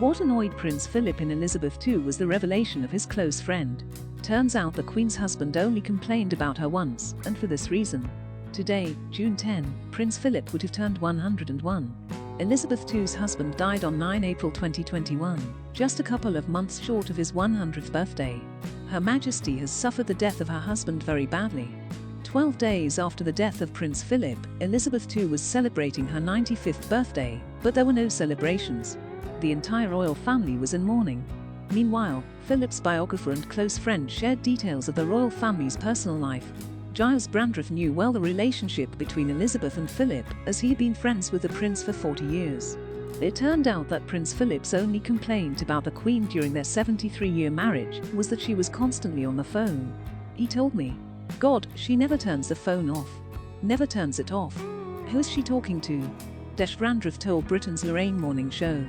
What annoyed Prince Philip in Elizabeth II was the revelation of his close friend. Turns out the Queen's husband only complained about her once, and for this reason. Today, June 10, Prince Philip would have turned 101. Elizabeth II's husband died on 9 April 2021, just a couple of months short of his 100th birthday. Her Majesty has suffered the death of her husband very badly. 12 days after the death of Prince Philip, Elizabeth II was celebrating her 95th birthday, but there were no celebrations. The entire royal family was in mourning. Meanwhile, Philip's biographer and close friend shared details of the royal family's personal life. Giles Brandreth knew well the relationship between Elizabeth and Philip, as he had been friends with the prince for 40 years. It turned out that Prince Philip's only complaint about the Queen during their 73-year marriage was that she was constantly on the phone. He told me, "God, she never turns the phone off. Never turns it off. Who is she talking to?" Brandreth told Britain's Lorraine Morning Show.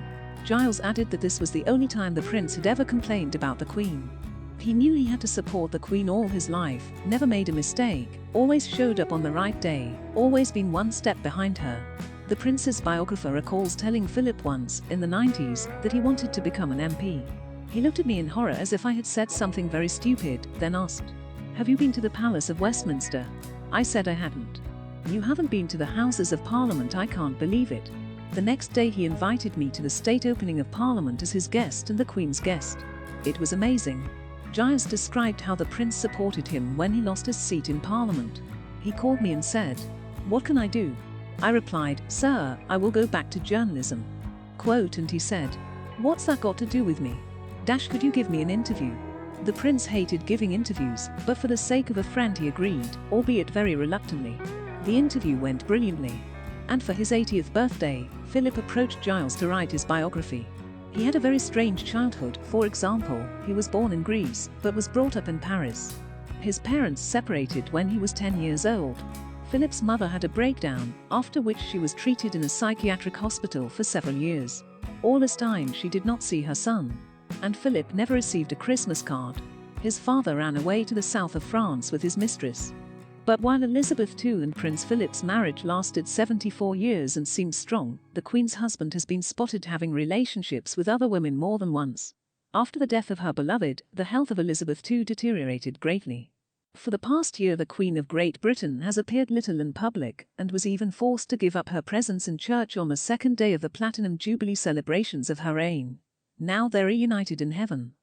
Giles added that this was the only time the prince had ever complained about the Queen. He knew he had to support the Queen all his life, never made a mistake, always showed up on the right day, always been one step behind her. The prince's biographer recalls telling Philip once, in the 90s, that he wanted to become an MP. He looked at me in horror as if I had said something very stupid, then asked, "Have you been to the Palace of Westminster?" I said I hadn't. "You haven't been to the Houses of Parliament? I can't believe it." The next day he invited me to the state opening of Parliament as his guest and the Queen's guest. It was amazing. Giles described how the prince supported him when he lost his seat in Parliament. He called me and said, "What can I do?" I replied, "Sir, I will go back to journalism." Quote, and he said, "What's that got to do with me? Could you give me an interview?" The prince hated giving interviews, but for the sake of a friend he agreed, albeit very reluctantly. The interview went brilliantly. And for his 80th birthday, Philip approached Giles to write his biography. He had a very strange childhood. For example, he was born in Greece, but was brought up in Paris. His parents separated when he was 10 years old. Philip's mother had a breakdown, after which she was treated in a psychiatric hospital for several years. All this time she did not see her son. And Philip never received a Christmas card. His father ran away to the south of France with his mistress. But while Elizabeth II and Prince Philip's marriage lasted 74 years and seemed strong, the Queen's husband has been spotted having relationships with other women more than once. After the death of her beloved, the health of Elizabeth II deteriorated greatly. For the past year the Queen of Great Britain has appeared little in public, and was even forced to give up her presence in church on the second day of the Platinum Jubilee celebrations of her reign. Now they're reunited in heaven.